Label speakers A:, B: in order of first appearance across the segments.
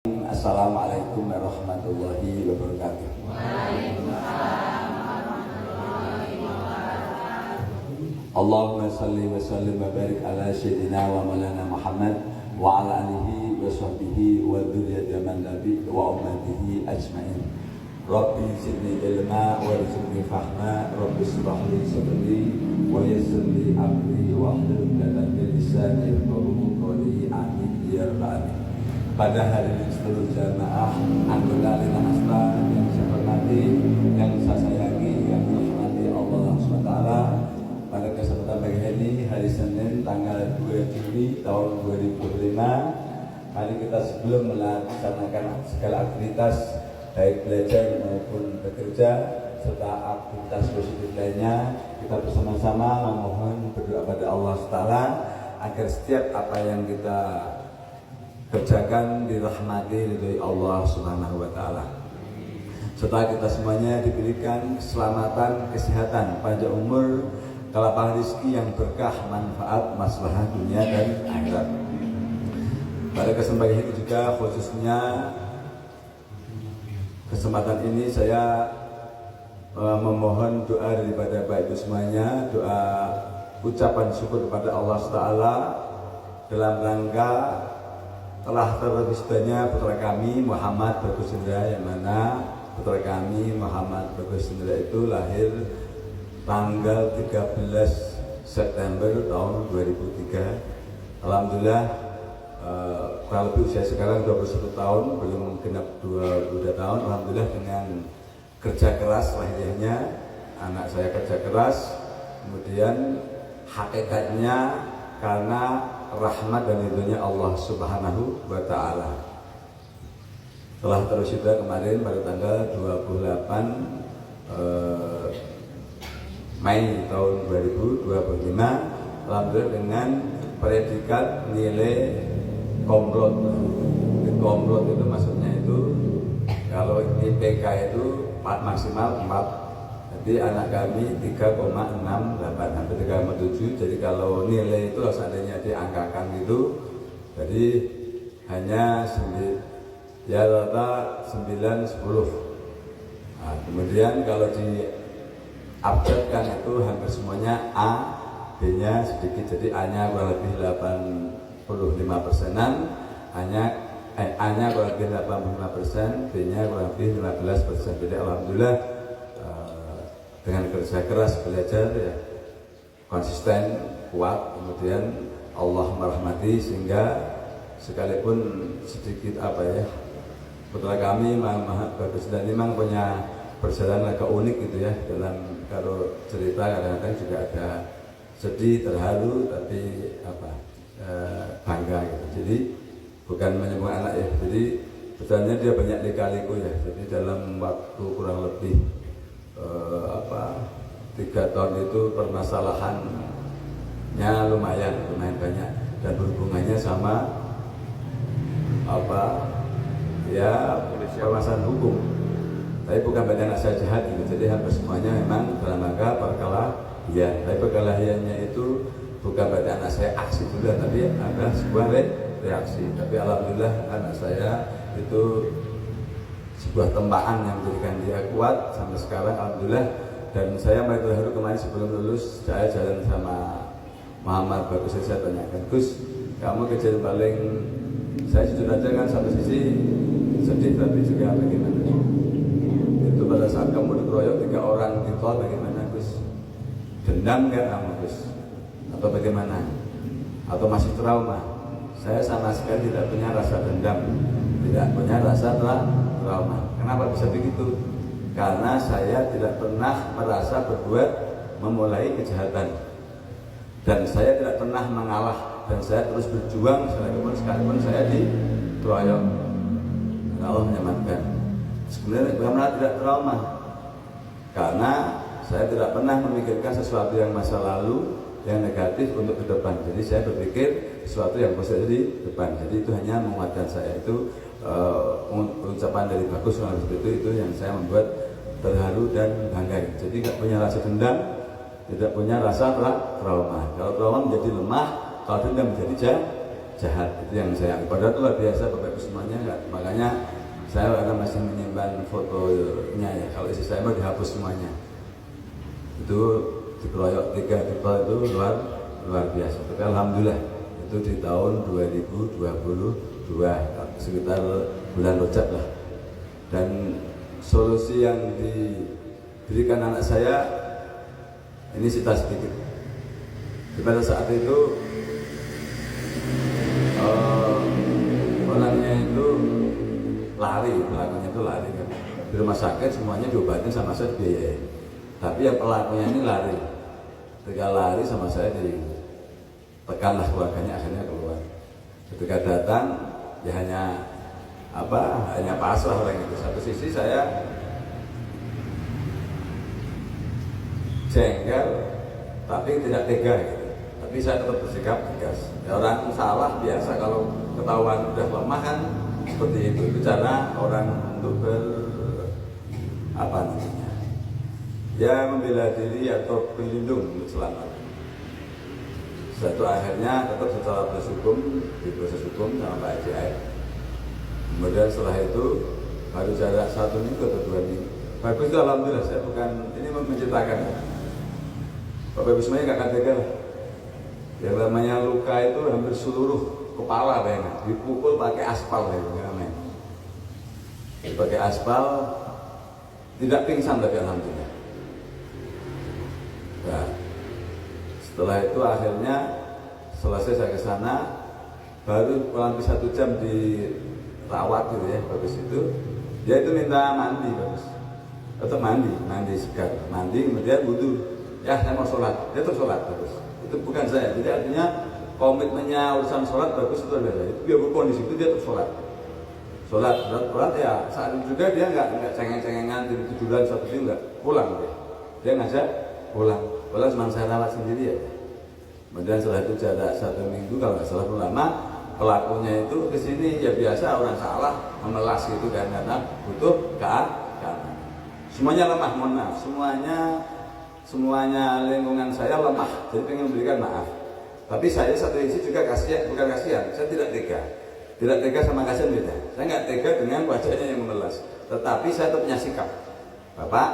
A: Assalamualaikum warahmatullahi wabarakatuh. Allahumma salli wa sallim wa barik ala sayyidina wa maulana Muhammad wa ala alihi wa sahbihi wa dzurriyyati man nabi wa ummatihi ajmain. Rabbi zidni ilma wa rizqni fahma, Rabbi shrah li sadri wa yassir li amri wa hlul 'uqdatam min lisani yafqahu qawli. Amin ya rabbal alamin. Pada hari ini seluruh jamaah anggota Lina Asma yang saya hormati, yang saya sayangi, yang dirahmati Allah SWT, pada kesempatan pagi ini hari Senin tanggal 2 Juli tahun 2005, mari kita sebelum melaksanakan segala aktivitas baik belajar maupun bekerja serta aktivitas positif lainnya, kita bersama-sama memohon berdoa pada Allah SWT agar setiap apa yang kita kerjakan dirahmati oleh Allah Subhanahu wa taala. Serta kita semuanya diberikan keselamatan, kesehatan, panjang umur, kelapangan rezeki yang berkah, manfaat, maslahat dunia dan akhirat. Pada kesempatan ini juga khususnya kesempatan ini saya memohon doa daripada Bapak Ibu semuanya, doa ucapan syukur kepada Allah Taala dalam rangka telah terwujudnya putra kami Muhammad Bagus Indra, yang mana putra kami Muhammad Bagus Indra itu lahir tanggal 13 September tahun 2003. Alhamdulillah kurang lebih usia sekarang 21 tahun, belum genap 22 tahun. Alhamdulillah dengan kerja keras lahirnya anak saya, kerja keras, kemudian hakikatnya karena rahmat dan ridhonya Allah Subhanahu wa taala. Telah terwujud kemarin pada tanggal 28 Mei tahun 2025, alhamdulillah dengan predikat nilai komplot. Komplot itu maksudnya itu kalau IPK itu 4 maksimal 4. Jadi anak kami 3,68 sampai 3,7. Jadi kalau nilai itu seandainya diangkakan itu, jadi hanya ya rata 9, 10. Nah, kemudian kalau di updatekan itu hampir semuanya A, B-nya sedikit, jadi A-nya kurang lebih 85%-an, A-nya kurang lebih 85%, B-nya kurang lebih 15%. Jadi alhamdulillah dengan kerja keras belajar ya, konsisten, kuat, kemudian Allah merahmati sehingga sekalipun sedikit putra kami Muhammad Bagus dan memang punya perjalanan agak unik gitu ya, dalam kalau cerita kadang-kadang juga ada sedih, terharu, tapi bangga gitu. Jadi bukan menyebut anak ya, jadi betulnya dia banyak lika-liku ya. Jadi dalam waktu kurang lebih 3 tahun itu permasalahannya lumayan banyak dan berhubungannya sama permasalahan hukum. Tapi bukan banyak anak saya jahat gitu. Jadi hampir semuanya memang dalam rangka perkelahian. Tapi perkelahiannya itu bukan pada anak saya aksi juga, tapi ada sebuah reaksi. Tapi alhamdulillah anak saya itu sebuah tempaan yang menjadikan dia kuat sampai sekarang, alhamdulillah. Dan saya mulai terharu kemarin sebelum lulus, saya jalan sama Muhammad Bagus, saya tanyakan, Gus, kamu kejadian paling, saya jujur aja kan satu sisi sedih tapi juga bagaimana? Itu pada saat kamu dikeroyok 3 orang di tol, bagaimana Gus? Dendam nggak kamu Gus? Atau bagaimana? Atau masih trauma? Saya sama sekali tidak punya rasa dendam, tidak punya rasa trauma. Kenapa bisa begitu? Karena saya tidak pernah merasa berbuat memulai kejahatan, dan saya tidak pernah mengalah, dan saya terus berjuang sekalipun saya dikeroyok. Allah menyelamatkan. Sebenarnya bagaimana tidak trauma? Karena saya tidak pernah memikirkan sesuatu yang masa lalu yang negatif untuk ke depan. Jadi saya berpikir sesuatu yang positif di depan. Jadi itu hanya menguatkan saya. Itu ucapan dari Bagus itu yang saya membuat terharu dan bangga. Jadi tidak punya rasa dendam, tidak punya rasa trauma. Kalau trauma menjadi lemah, kalau dendam menjadi jahat. Itu yang saya padahal luar biasa Bapak Ibu semuanya, enggak. Makanya saya akan masih menyimpan fotonya ya. Kalau istri saya mau dihapus semuanya. Itu dikeroyok 3 people itu luar biasa. Tapi alhamdulillah itu di tahun 2022 sekitar bulan Rajab lah. Dan solusi yang diberikan anak saya ini cerita sedikit. Pada saat itu orangnya itu lari, pelakunya itu lari kan. Di rumah sakit semuanya diobatin sama saya biaya. Tapi yang pelakunya ini lari. Ketika lari sama saya ditekanlah keluarganya, akhirnya keluar. Ketika datang ya hanya pasrah orang itu. Satu sisi saya jengkel tapi tidak tega gitu. Tapi saya tetap bersikap tegas. Ya, orang salah biasa kalau ketahuan udah lemah kan seperti itu cara orang untuk membela diri atau berlindung untuk selamat. Satu akhirnya tetap secara berhukum di proses hukum sama Pak JR. Kemudian setelah itu baru jarak 1 minggu atau 2 minggu. Bagus itu alhamdulillah, saya bukan ini menceritakan. Bapak Ibu semuanya gak akan tega lah. Yang namanya luka itu hampir seluruh kepala bayangkan, dipukul pakai aspal ya, namanya. Pakai aspal, tidak pingsan tapi alhamdulillah. Nah, setelah itu akhirnya selesai saya ke sana, baru kurang lebih 1 jam dirawat gitu ya, bagus itu. Dia itu minta mandi bagus, tetap mandi segar, mandi kemudian wudhu. Ya saya mau sholat, dia terus sholat bagus. Itu bukan saya, jadi artinya komitmennya urusan sholat bagus itu ada. Itu dia kondisi itu dia terus sholat ya. Saat itu juga dia nggak cengeng-cengengan tiduran 1 jam nggak pulang dia ngajak pulang cuma saya rawat sendiri ya. Kemudian setelah itu jarak 1 minggu kalau nggak salah lama pelakunya itu kesini ya biasa orang salah memelas gitu kan karena butuh keamanan. Semuanya lemah, mohon maaf, semuanya lingkungan saya lemah, jadi pengen memberikan maaf. Tapi saya satu sisi juga bukan kasihan, saya tidak tega sama kasihan beda. Saya nggak tega dengan wajahnya yang memelas, tetapi saya tetap punya sikap. Bapak,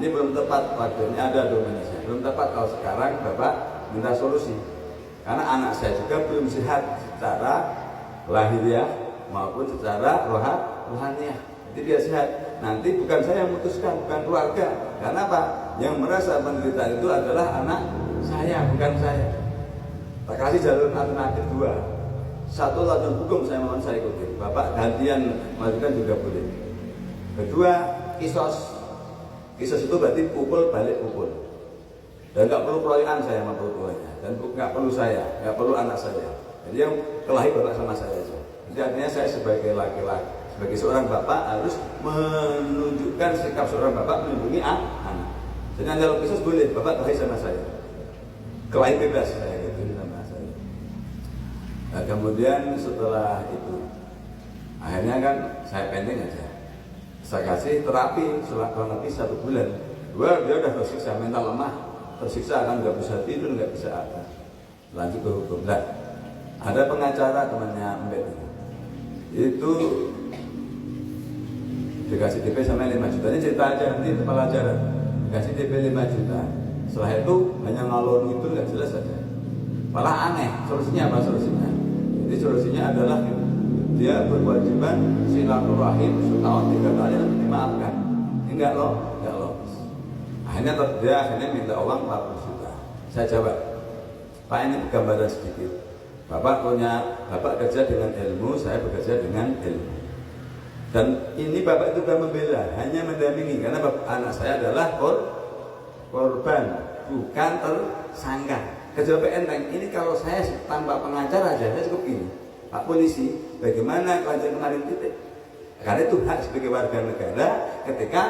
A: ini belum tepat waktunya, ada domennya saya. Belum tepat kalau sekarang Bapak minta solusi. Karena anak saya juga belum sehat secara lahiriah maupun secara rohaniah. Jadi dia sehat. Nanti bukan saya yang memutuskan, bukan keluarga. Karena apa? Yang merasa penderitaan itu adalah anak saya, bukan saya. Tak kasih jalur alternatif 2. 1 jalur hukum saya mohon saya ikutin. Bapak gantian melakukan juga boleh. Kedua, kisos. Kisos itu berarti pukul balik pukul. Dan nggak perlu keroyokan saya sama pukulnya. Dan nggak perlu saya, nggak perlu anak saya. Jadi yang kelahi bapak sama saya saja. Jadi artinya saya sebagai laki-laki, sebagai seorang bapak harus menunjukkan sikap seorang bapak melindungi anak. Jadi kalau kisos boleh, bapak kelahi sama saya. Kelahi bebas saya gitu sama saya. Nah, kemudian setelah itu akhirnya kan saya pending aja. Saya kasih terapi setelah kurang lebih 1 bulan. Dia udah tersiksa, mental lemah, tersiksa kan nggak bisa tidur, nggak bisa apa. Lanjut ke hukum. Nah, ada pengacara temannya Mbak itu dikasih DP sama 5 juta. Ini cerita aja nanti pelajaran. Dikasih DP 5 juta. Setelah itu hanya ngalor itu nggak jelas saja. Malah aneh. Solusinya apa solusinya? Jadi solusinya adalah dia berkewajiban silaturahim setahun 3 kali nanti dimaafkan. Ini enggak logis. Akhirnya minta uang 40 juta. Saya jawab, Pak ini gambaran sedikit. Bapak kerja dengan ilmu, saya bekerja dengan ilmu. Dan ini bapak itu sudah membela, hanya mendampingi karena anak saya adalah korban, bukan tersangka. Kerja enteng. Ini kalau saya tanpa pengacara aja, saya cukup ini. Pak polisi, bagaimana kelanjutan kemarin titik? Karena itu hak sebagai warga negara ketika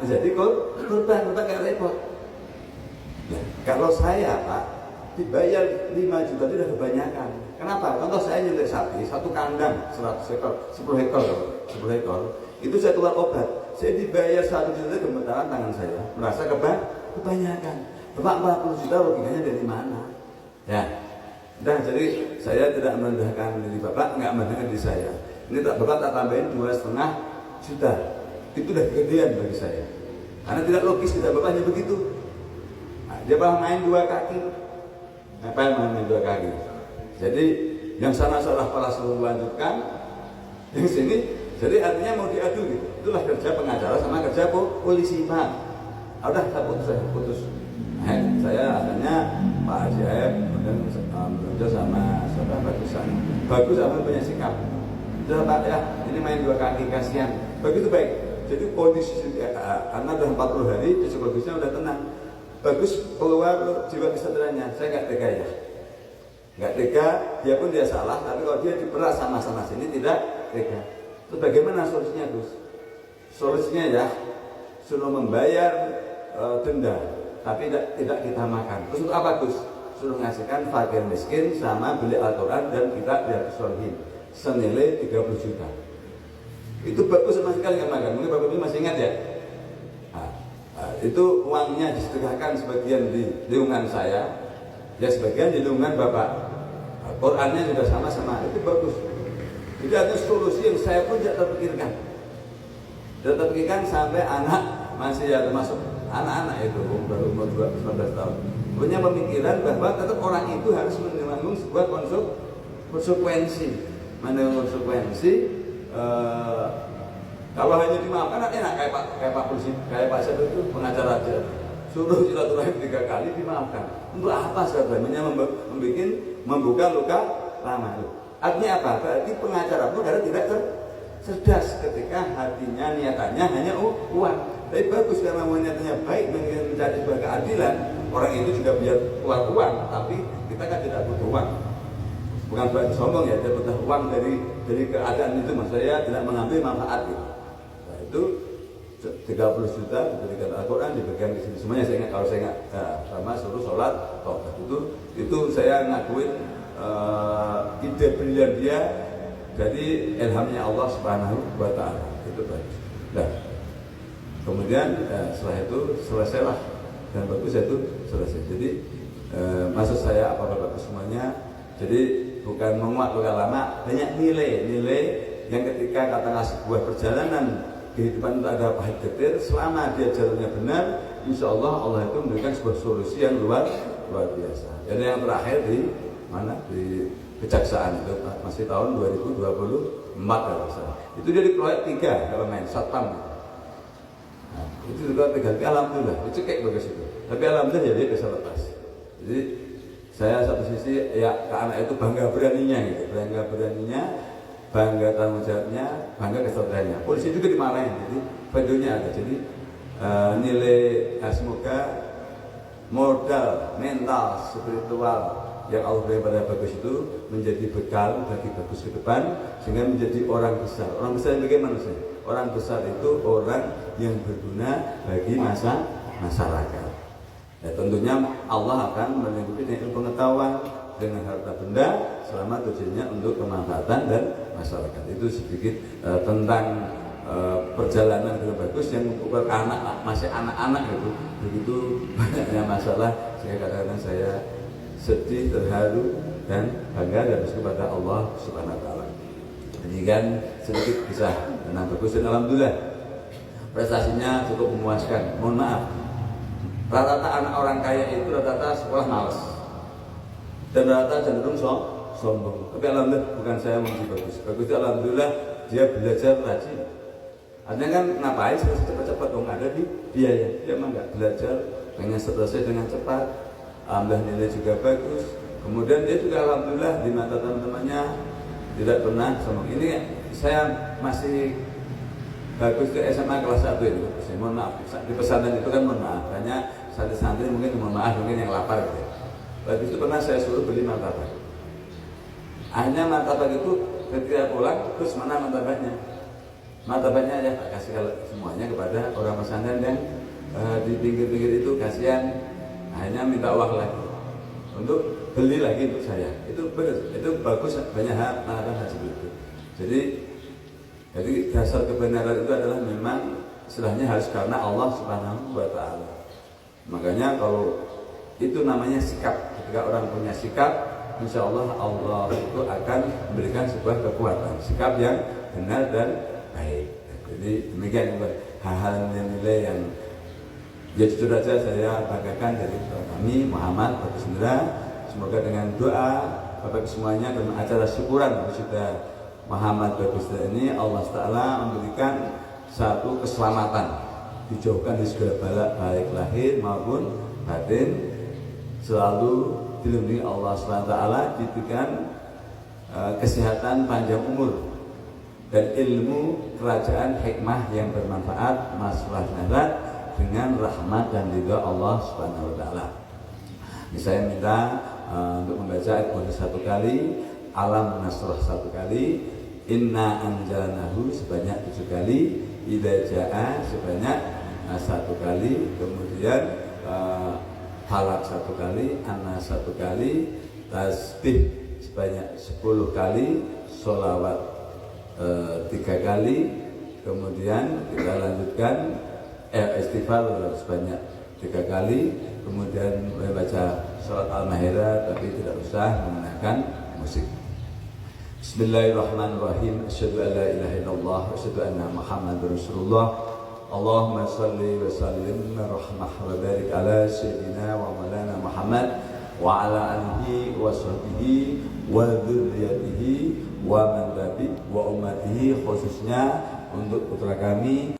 A: menjadi korban, bapak nggak repot. Nah, kalau saya Pak dibayar 5 juta itu sudah kebanyakan. Kenapa? Contoh saya nyuntik sapi, 1 kandang 100 ekor, 10 ekor, itu saya keluar obat. Saya dibayar 1 juta gemetaran tangan saya, merasa kebanyakan. Bapak 40 juta logikanya dari mana? Ya, Nah, jadi saya tidak merendahkan diri Bapak, nggak merendahkan diri saya. Ini Bapak tak tambahin 2,5 juta. Itu udah kegedean bagi saya. Karena tidak logis kita Bapak hanya begitu. Nah, dia Bapak main 2 kaki. Ngapain main 2 kaki? Jadi yang sana salah pala suruh lanjutkan, yang sini jadi artinya mau diadu gitu. Itulah kerja pengacara sama kerja polisi, Pak. Udah saya putus. Saya akhirnya Pak Haji Aep kemudian bekerja sama saudara bagus sama punya sikap. Sudah Pak ya, ini main 2 kaki kasihan. Begitu baik. Jadi kondisi karena udah 40 hari psikologisnya udah tenang. Bagus keluar jiwa kesatrianya. Saya nggak tega ya. Nggak tega, dia pun dia salah. Tapi kalau dia diperas sama sini tidak tega. Terus bagaimana solusinya Gus? Solusinya ya suruh membayar denda, tapi tidak kita makan. Terus untuk apa Gus? Suruh ngasihkan fakir miskin sama beli Al-Quran dan kita biar solihin senilai 30 juta. Itu bagus sama sekali nggak makan. Mungkin Bapak Ibu masih ingat ya. Itu uangnya disedekahkan sebagian di lingkungan saya, ya sebagian di lingkungan Bapak. Qurannya juga sama-sama. Itu bagus. Jadi ada solusi yang saya pun tidak terpikirkan. Tidak terpikirkan sampai anak masih ya termasuk anak-anak itu baru umur 19 tahun. Punya pemikiran bahwa tetap orang itu harus menanggung sebuah konsekuensi. Menanggung konsekuensi. Kalau hanya dimaafkan enak kayak Pak Polisi, kayak Pak Syed itu pengacara aja. Suruh silaturahim 3 kali dimaafkan. Untuk apa sebenarnya membuka luka lama itu? Artinya apa? Berarti pengacara pun tidak cerdas ketika hatinya niatannya hanya uang. Tapi bagus karena niatannya baik mencari sebuah keadilan. Orang itu juga biar keluar uang, tapi kita kan tidak butuh uang. Bukan berarti sombong ya, dia butuh uang dari keadaan itu. Mas saya tidak mengambil manfaat gitu. Nah, itu 30 juta diberikan Al-Quran, diberikan ke sini semuanya. Saya ingat kalau saya ingat sama suruh sholat tobat itu saya ngakuin ide brilian dia. Jadi ilhamnya Allah Subhanahu wa Ta'ala. Itu bagus. Nah, kemudian setelah itu selesailah dan bagus itu selesai. Jadi maksud saya apa Bapak semuanya? Jadi bukan menguat luka lama, banyak nilai yang ketika katakanlah sebuah perjalanan kehidupan itu ada pahit getir, selama dia jalurnya benar, insya Allah itu memberikan sebuah solusi yang luar biasa. Dan yang terakhir di mana di Kejaksaan itu masih tahun 2024 kalau salah. Itu dia dikeroyok 3 kalau main satpam. Nah, itu juga 3 kali, alhamdulillah itu cekek bagus itu. Tapi alhamdulillah ya dia bisa lepas. Jadi saya satu sisi ya ke anak itu bangga beraninya gitu, bangga tanggung jawabnya, bangga kesabarannya. Polisi juga dimarahin, jadi videonya ada. Jadi nilai semoga modal mental spiritual yang Allah beri pada bagus itu menjadi bekal bagi bagus ke depan sehingga menjadi orang besar. Orang besar yang bagaimana sih? Orang besar itu orang yang berguna bagi masyarakat. Ya, tentunya Allah akan melindungi dengan pengetahuan, dengan harta benda selama tujuannya untuk kemanfaatan dan masyarakat. Itu sedikit tentang perjalanan dengan bagus yang untuk masih anak-anak itu begitu banyaknya masalah sehingga kadang-kadang saya sedih, terharu dan bangga dan bersyukur kepada Allah Subhanahu wa Ta'ala. Demikian sedikit kisah tentang bagus dan alhamdulillah prestasinya cukup memuaskan. Mohon maaf, rata-rata anak orang kaya itu rata-rata sekolah malas dan rata-rata cenderung sombong. Tapi alhamdulillah bukan saya memuji bagus. Bagus itu alhamdulillah dia belajar rajin. Artinya kan ngapain cepat-cepat dong, ada di biaya. Dia memang nggak belajar, pengen selesai dengan cepat. Alhamdulillah nilai juga bagus. Kemudian dia juga alhamdulillah di mata teman-temannya tidak pernah sombong. Ini saya masih bagus ke SMA kelas 1 itu. Mohon maaf, di pesantren itu kan mohon maaf, banyak santri-santri mungkin mohon maaf mungkin yang lapar gitu. Waktu itu pernah saya suruh beli martabak. Akhirnya martabak itu ketika pulang, terus mana martabaknya? Martabaknya ya Pak kasih semuanya kepada orang pesantren yang di pinggir-pinggir itu, kasihan. Akhirnya minta uang lagi untuk beli lagi untuk saya. Itu benar, itu bagus, banyak hal mengatakan hal seperti itu. Jadi dasar kebenaran itu adalah memang istilahnya harus karena Allah Subhanahu wa Ta'ala. Makanya kalau itu namanya sikap, ketika orang punya sikap insya Allah itu akan memberikan sebuah kekuatan, sikap yang benar dan baik. Jadi demikian hal-hal nilai yang ya jujur saja saya banggakan dari kami Muhammad Bagus Indra. Semoga dengan doa Bapak semuanya dan acara syukuran sudah Muhammad Bagus Indra ini Allah Ta'ala memberikan satu keselamatan, dijauhkan dari segala bala baik lahir maupun batin, selalu dilindungi Allah SWT, diberikan kesehatan, panjang umur dan ilmu kerajaan hikmah yang bermanfaat masalah akhirat dengan rahmat dan ridha Allah Subhanahu wa taala. Saya minta untuk membaca ayat satu kali, Alam Nasrah satu kali, Inna Anjalnahu sebanyak 7 kali, Idza Jaa sebanyak 1 kali, kemudian Falak 1 kali, Anas 1 kali, Tasbih sebanyak 10 kali, Sholawat 3 kali, kemudian kita lanjutkan istighfar sebanyak 3 kali, kemudian membaca surat Al-Ma'idah tapi tidak usah menggunakan musik. Bismillahirrahmanirrahim. Asyhadu an la ilaha illallah wa asyhadu anna Muhammadar Rasulullah. Allahumma shalli wa sallim rahmah wa barik ala sayyidina wa maulana Muhammad wa ala alihi wa sahbihi wa dzurriyyatihi wa man tabi wa ummatihi, khususnya untuk putra kami